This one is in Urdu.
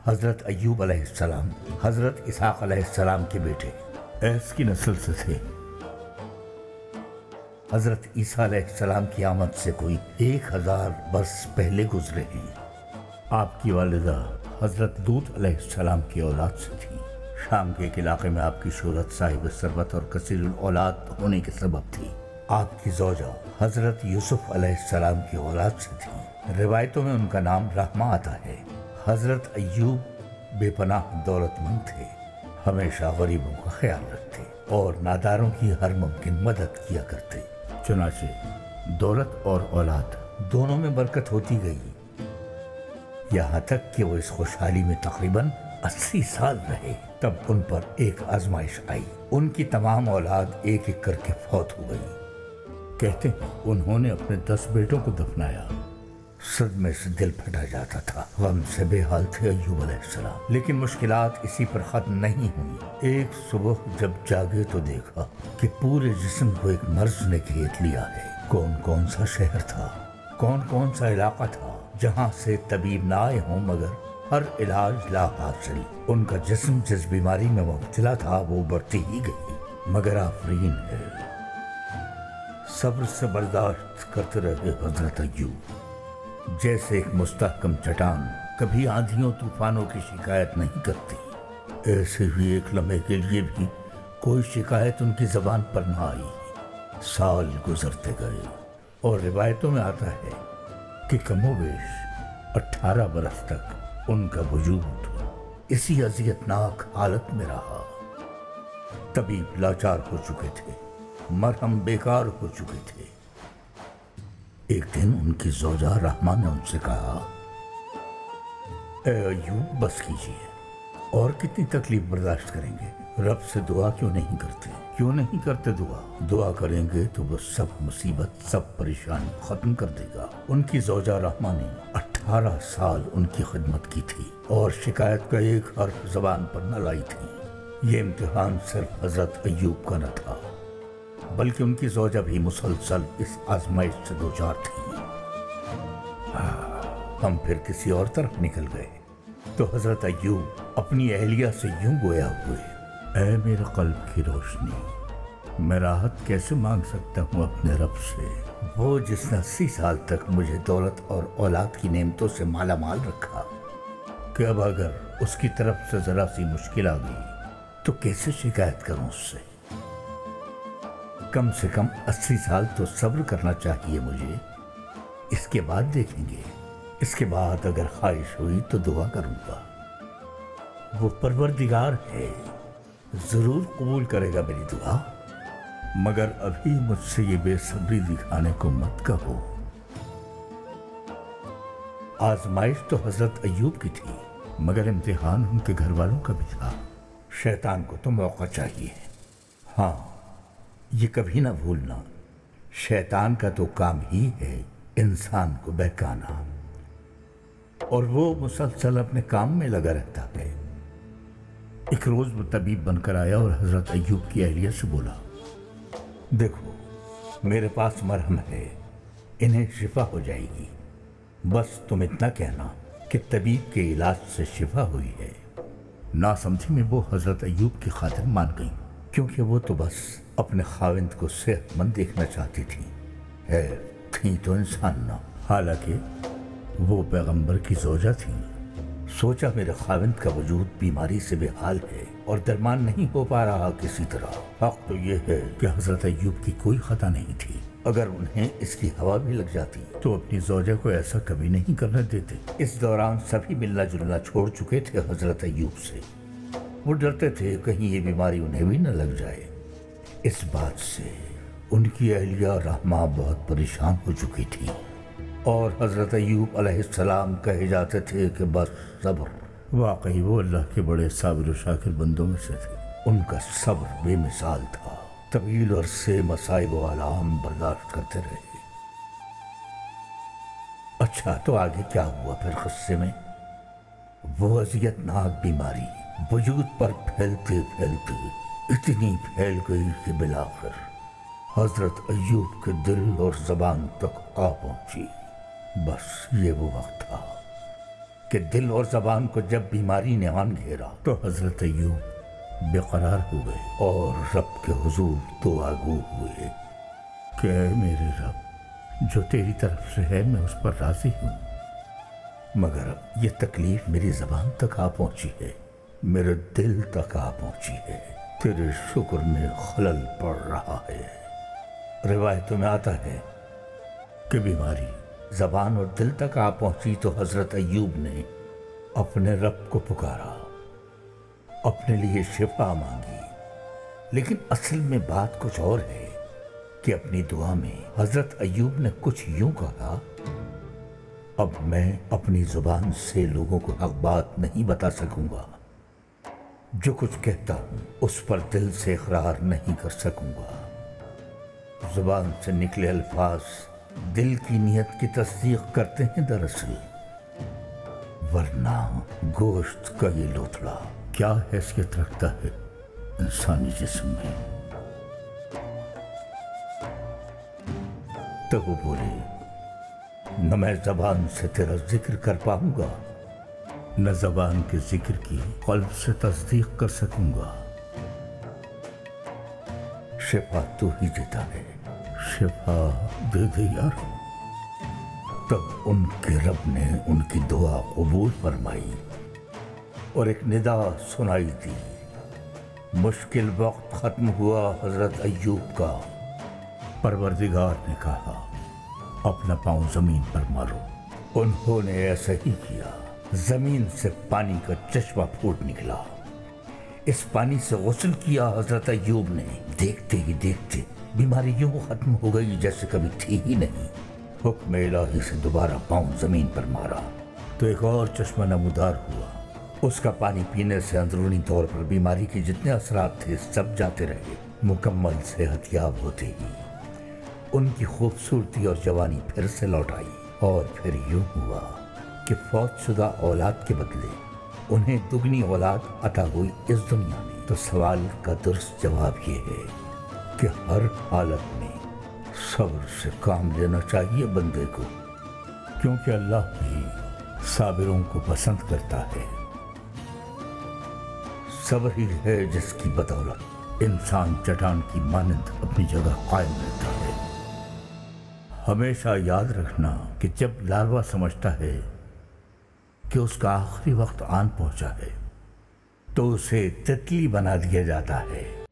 حضرت ایوب علیہ السلام حضرت اسحاق علیہ السلام کے بیٹے ایس کی نسل سے تھے۔ حضرت عیسیٰ علیہ السلام کی آمد سے کوئی 1000 برس پہلے گزرے ہیں۔ آپ کی والدہ حضرت لوط علیہ السلام کی اولاد سے تھی۔ شام کے ایک علاقے میں آپ کی شہرت صاحب ثروت اور کثیر الاولاد ہونے کے سبب تھی۔ آپ کی زوجہ حضرت یوسف علیہ السلام کی اولاد سے تھی۔ روایتوں میں ان کا نام رحمہ آتا ہے۔ حضرت ایوب بے پناہ دولت مند تھے، ہمیشہ غریبوں کا خیال رکھتے اور ناداروں کی ہر ممکن مدد کیا کرتے۔ چنانچہ دولت اور اولاد دونوں میں برکت ہوتی گئی، یہاں تک کہ وہ اس خوشحالی میں تقریباً 80 سال رہے۔ تب ان پر ایک آزمائش آئی، ان کی تمام اولاد ایک ایک کر کے فوت ہو گئی۔ کہتے ہیں انہوں نے اپنے 10 بیٹوں کو دفنایا۔ صدمے سے دل پھٹا جاتا تھا، غم سے بے حال تھے ایوب علیہ السلام۔ لیکن مشکلات اسی پر ختم نہیں ہوئی۔ ایک صبح جب جاگے تو دیکھا کہ پورے جسم کو ایک مرض نے گھیر لیا ہے۔ کون کون سا شہر تھا، کون کون سا علاقہ تھا جہاں سے طبیب نہ آئے ہوں، مگر ہر علاج لا حاصل۔ ان کا جسم جس بیماری میں مبتلا تھا وہ بڑھتی ہی گئی، مگر آفرین ہے۔ صبر سے برداشت کرتے رہے حضرت ایوب، جیسے ایک مستحکم چٹان کبھی آندھیوں طوفانوں کی شکایت نہیں کرتی، ایسے ہی ایک لمحے کے لیے بھی کوئی شکایت ان کی زبان پر نہ آئی۔ سال گزرتے گئے اور روایتوں میں آتا ہے کہ کم و بیش 18 برس تک ان کا وجود اسی اذیتناک حالت میں رہا۔ طبیب لاچار ہو چکے تھے، مرہم بیکار ہو چکے تھے۔ ایک دن ان کی زوجہ رحمہ نے ان سے کہا، اے ایوب بس کیجئے، اور کتنی تکلیف برداشت کریں گے؟ رب سے دعا کیوں نہیں کرتے؟ کیوں نہیں کرتے دعا کریں گے تو وہ سب مصیبت، سب پریشانی ختم کر دے گا۔ ان کی زوجہ رحمہ نے 18 سال ان کی خدمت کی تھی اور شکایت کا ایک حرف زبان پر نہ لائی تھی۔ یہ امتحان صرف حضرت ایوب کا نہ تھا، بلکہ ان کی زوجہ بھی مسلسل اس آزمائش سے دوچار تھی۔ ہم پھر کسی اور طرف نکل گئے تو حضرت ایوب اپنی اہلیہ سے یوں گویا ہوئے، اے میرے قلب کی روشنی، میں راحت کیسے مانگ سکتا ہوں اپنے رب سے، وہ جس نے 80 سال تک مجھے دولت اور اولاد کی نعمتوں سے مالا مال رکھا، کہ اب اگر اس کی طرف سے ذرا سی مشکل آ گئی تو کیسے شکایت کروں اس سے؟ کم سے کم 80 سال تو صبر کرنا چاہیے مجھے، اس کے بعد دیکھیں گے۔ اس کے بعد اگر خواہش ہوئی تو دعا کروں گا، وہ پروردگار ہے، ضرور قبول کرے گا میری دعا، مگر ابھی مجھ سے یہ بے صبری دکھانے کو مت کہو۔ آزمائش تو حضرت ایوب کی تھی، مگر امتحان ان کے گھر والوں کا بھی تھا۔ شیطان کو تو موقع چاہیے، ہاں یہ کبھی نہ بھولنا، شیطان کا تو کام ہی ہے انسان کو بہکانا، اور وہ مسلسل اپنے کام میں لگا رہتا ہے۔ ایک روز وہ طبیب بن کر آیا اور حضرت ایوب کی اہلیہ سے بولا، دیکھو میرے پاس مرہم ہے، انہیں شفا ہو جائے گی، بس تم اتنا کہنا کہ طبیب کے علاج سے شفا ہوئی ہے۔ ناسمجھی میں وہ حضرت ایوب کی خاطر مان گئیں، کیونکہ وہ تو بس اپنے خاوند کو صحت مند دیکھنا چاہتی تھی، تھی تو انسان نہ، حالانکہ وہ پیغمبر کی زوجہ تھی۔ سوچا میرے خاوند کا وجود بیماری سے بے حال ہے اور درمان نہیں ہو پا رہا کسی طرح۔ حق تو یہ ہے کہ حضرت ایوب کی کوئی خطا نہیں تھی، اگر انہیں اس کی ہوا بھی لگ جاتی تو اپنی زوجہ کو ایسا کبھی نہیں کرنے دیتے۔ اس دوران سبھی ملنا جلنا چھوڑ چکے تھے حضرت ایوب سے، وہ ڈرتے تھے کہیں یہ بیماری انہیں بھی نہ لگ جائے۔ اس بات سے ان کی اہلیہ رحمہ بہت پریشان ہو چکی تھی، اور حضرت ایوب علیہ السلام کہے جاتے تھے کہ بس صبر۔ واقعی وہ اللہ کے بڑے صابر و شاکر بندوں میں سے تھے، ان کا صبر بے مثال تھا، طویل عرصے مصائب و آلام برداشت کرتے رہے۔ اچھا تو آگے کیا ہوا پھر قصے میں؟ وہ اذیتناک بیماری وجود پر پھیلتے پھیلتے اتنی پھیل گئی کہ بالآخر حضرت ایوب کے دل اور زبان تک آ پہنچی۔ بس یہ وہ وقت تھا کہ دل اور زبان کو جب بیماری نے آن گھیرا تو حضرت ایوب بے قرار ہوئے اور رب کے حضور دعا گو ہوئے کہ اے میرے رب، جو تیری طرف سے ہے میں اس پر راضی ہوں، مگر اب یہ تکلیف میری زبان تک آ پہنچی ہے، میرے دل تک آ پہنچی ہے، تیرے شکر میں خلل پڑ رہا ہے۔ روایتوں میں آتا ہے کہ بیماری زبان اور دل تک آ پہنچی تو حضرت ایوب نے اپنے رب کو پکارا، اپنے لیے شفا مانگی، لیکن اصل میں بات کچھ اور ہے کہ اپنی دعا میں حضرت ایوب نے کچھ یوں کہا، اب میں اپنی زبان سے لوگوں کو حق بات نہیں بتا سکوں گا، جو کچھ کہتا ہوں اس پر دل سے اقرار نہیں کر سکوں گا۔ زبان سے نکلے الفاظ دل کی نیت کی تصدیق کرتے ہیں دراصل، ورنہ گوشت کا یہ لوتھڑا کیا حیثیت رکھتا ہے انسانی جسم میں۔ تو وہ بولے، نہ میں زبان سے تیرا ذکر کر پاؤں گا، نہ زبان کے ذکر کی قلب سے تصدیق کر سکوں گا۔ شفا تو ہی دیتا ہے، شفا دے دے یا رب۔ تب ان کے رب نے ان کی دعا قبول فرمائی اور ایک ندا سنائی دی۔ مشکل وقت ختم ہوا حضرت ایوب کا۔ پروردگار نے کہا، اپنا پاؤں زمین پر مارو۔ انہوں نے ایسا ہی کیا۔ زمین سے پانی کا چشمہ پھوٹ نکلا۔ اس پانی سے غسل کیا حضرت ایوب نے۔ دیکھتے ہی دیکھتے بیماری یوں ختم ہو گئی جیسے کبھی تھی ہی نہیں۔ حکم الہی سے دوبارہ پاؤں زمین پر مارا تو ایک اور چشمہ نمودار ہوا۔ اس کا پانی پینے سے اندرونی طور پر بیماری کے جتنے اثرات تھے سب جاتے رہے۔ مکمل صحت یاب ہوتے ہی ان کی خوبصورتی اور جوانی پھر سے لوٹ آئی، اور پھر یوں ہوا کہ فوت شدہ اولاد کے بدلے انہیں دگنی اولاد عطا ہوئی اس دنیا میں۔ تو سوال کا درست جواب یہ ہے کہ ہر حالت میں صبر سے کام لینا چاہیے بندے کو، کیونکہ اللہ بھی صابروں کو پسند کرتا ہے۔ صبر ہی ہے جس کی بدولت انسان چٹان کی مانند اپنی جگہ قائم رہتا ہے۔ ہمیشہ یاد رکھنا کہ جب لاروا سمجھتا ہے کہ اس کا آخری وقت آن پہنچا ہے تو اسے تتلی بنا دیا جاتا ہے۔